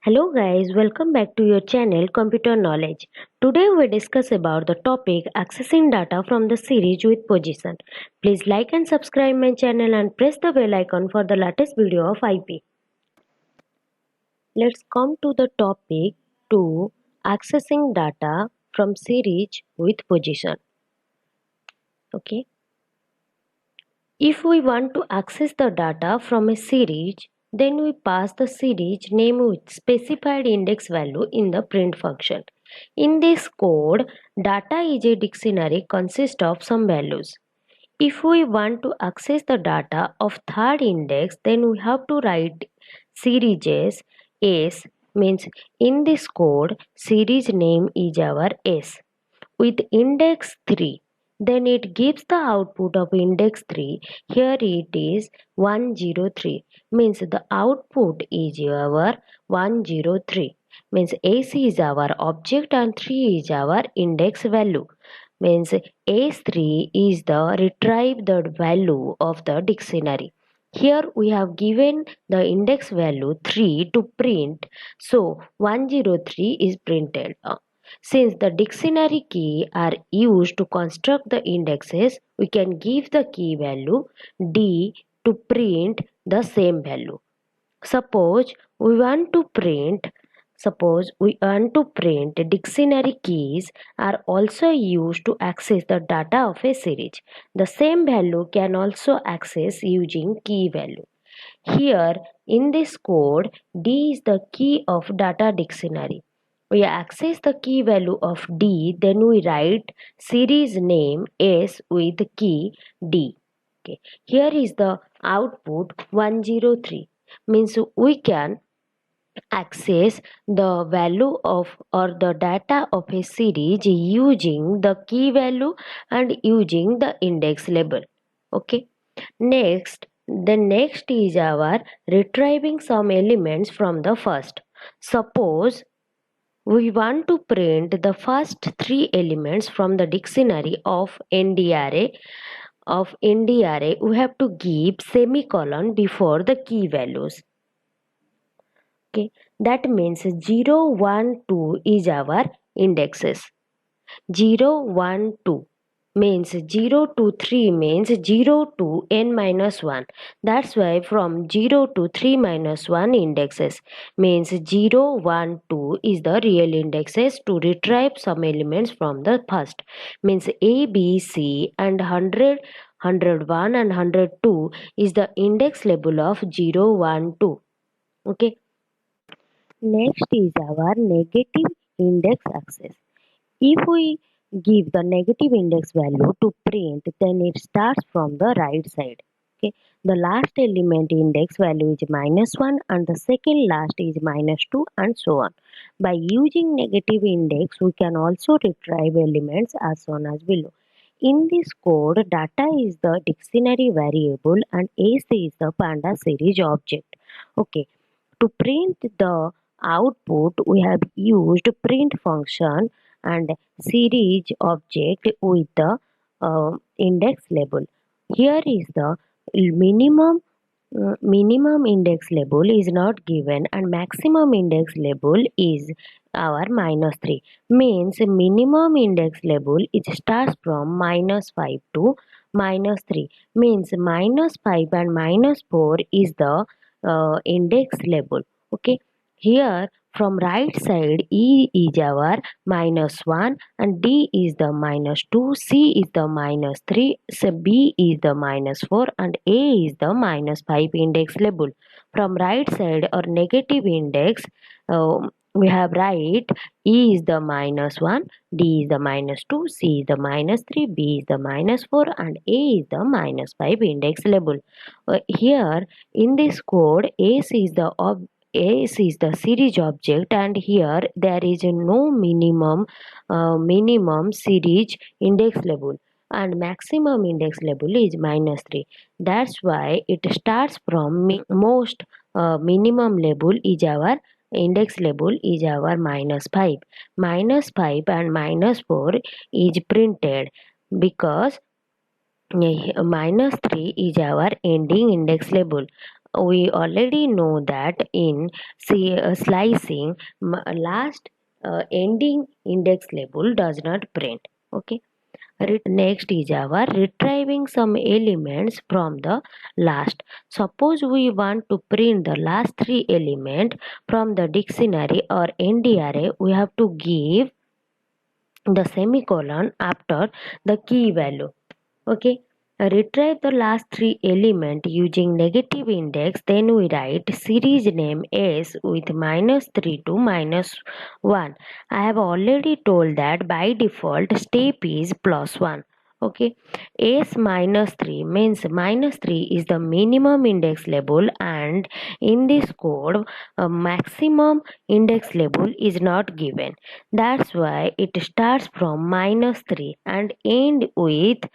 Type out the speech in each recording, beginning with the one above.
Hello guys, welcome back to your channel Computer Knowledge. Today we discuss about the topic accessing data from the series with position. Please like and subscribe my channel and press the bell icon for the latest video of IP. Let's come to the topic 2, accessing data from series with position. Okay. If we want to access the data from a series, then we pass the series name with specified index value in the print function. In this code, data is a dictionary consists of some values. If we want to access the data of third index, then we have to write series S means in this code series name is our S with index 3, then it gives the output of index 3. Here it is 103, means the output is our 103, means S is our object and 3 is our index value, means S3 is the retrieve the value of the dictionary. Here we have given the index value 3 to print, so 103 is printed. Since the dictionary key are used to construct the indexes, we can give the key value D to print the same value. Suppose we want to print dictionary keys are also used to access the data of a series. The same value can also access using key value. Here in this code, D is the key of data dictionary. We access the key value of D, then we write series name S with key D. Okay. Here is the output 103, means we can access the value of or the data of a series using the key value and using the index label. Okay. Next is our retrieving some elements from the first. Suppose we want to print the first three elements from the dictionary of NDRA, we have to give semicolon before the key values. Okay, that means 0, 1, 2 is our indexes. 0, 1, 2 means 0 to 3 means 0 to n minus 1. That's why from 0 to 3 minus 1 indexes means 0, 1, 2 is the real indexes to retrieve some elements from the first. Means A, B, C and 100, 101 and 102 is the index label of 0, 1, 2. Okay. Next is our negative index access. If we give the negative index value to print, then it starts from the right side. Okay. The last element index value is -1 and the second last is -2 and so on. By using negative index, we can also retrieve elements as shown as below. In this code, data is the dictionary variable and S is the panda series object. Okay. To print the output, we have used print function and series object with the index label. Here is the minimum index label is not given and maximum index label is our -3, means minimum index label it starts from -5 to -3, means -5 and -4 is the index label. Okay. Here from right side E is our -1 and D is the -2, C is the -3, so B is the -4 and A is the -5 index label. From right side or negative index, we have write E is the -1, D is the -2, C is the -3, B is the -4 and A is the -5 index label. Here in this code S is the series object and here there is no minimum series index label and maximum index label is -3. That's why it starts from most minimum label is our index label is our -5. -5 and -4 is printed because -3 is our ending index label. we already know that in slicing, last ending index label does not print. Okay. Next is our retrieving some elements from the last. Suppose we want to print the last three elements from the dictionary or NDRA, we have to give the semicolon after the key value. Okay. Retrieve the last three element using negative index, then we write series name S with -3 to -1. I have already told that by default step is +1. Okay. S -3 means -3 is the minimum index label, and in this code a maximum index label is not given. That's why it starts from -3 and end with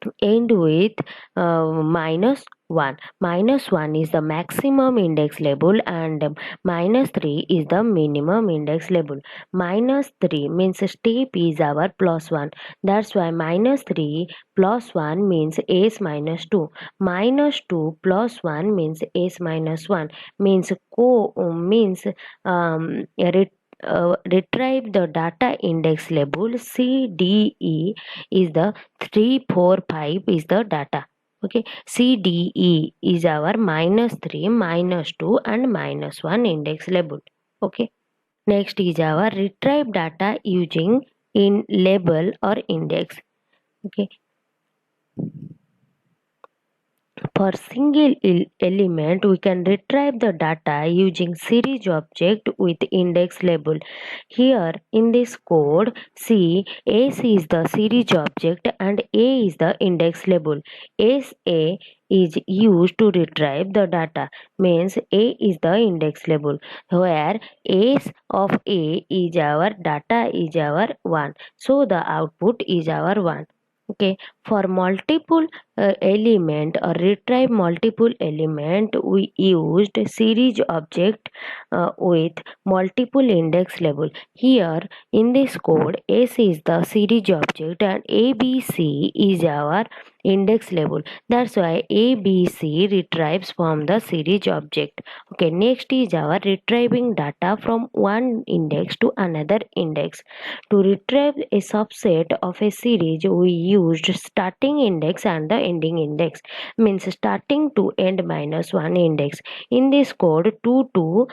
-1. -1 is the maximum index label, and -3 is the minimum index label. -3 means step is our +1. That's why -3 plus 1 means s -2. -2 plus 1 means s -1. Means retrieve the data index label CDE is the 3 4 5 is the data. Okay, CDE is our -3 -2 and -1 index label. Okay, next is our retrieve data using in label or index. Okay, for single element, we can retrieve the data using series object with index label. Here in this code, see S is the series object and A is the index label. SA is used to retrieve the data, means A is the index label, where S of A is our data is our 1. So the output is our 1. Okay, for multiple element or retrieve multiple element, we used series object with multiple index label. Here in this code, S is the series object and ABC is our index label. That's why ABC retrieves from the series object. Okay, next is our retrieving data from one index to another index. To retrieve a subset of a series, we used starting index and the ending index, means starting to end -1 index. In this code, 2 to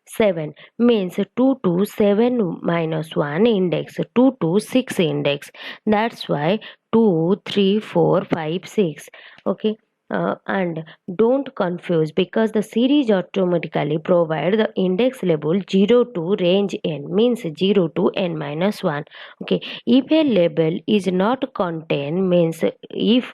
7 means 2 to 7 -1 index, 2 to 6 index. That's why 2 3 4 5 6. Okay. And don't confuse, because the series automatically provide the index label 0 to range n, means 0 to n -1. Okay, if a label is not contained, means if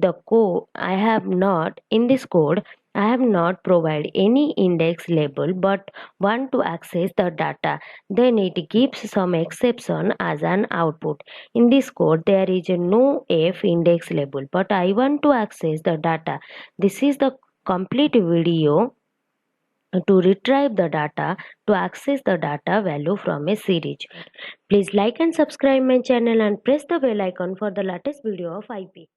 the code I have not in this code I have not provided any index label but want to access the data, then it gives some exception as an output. In this code, there is no F index label, but I want to access the data. This is the complete video to retrieve the data, to access the data value from a series. Please like and subscribe my channel and press the bell icon for the latest video of IP.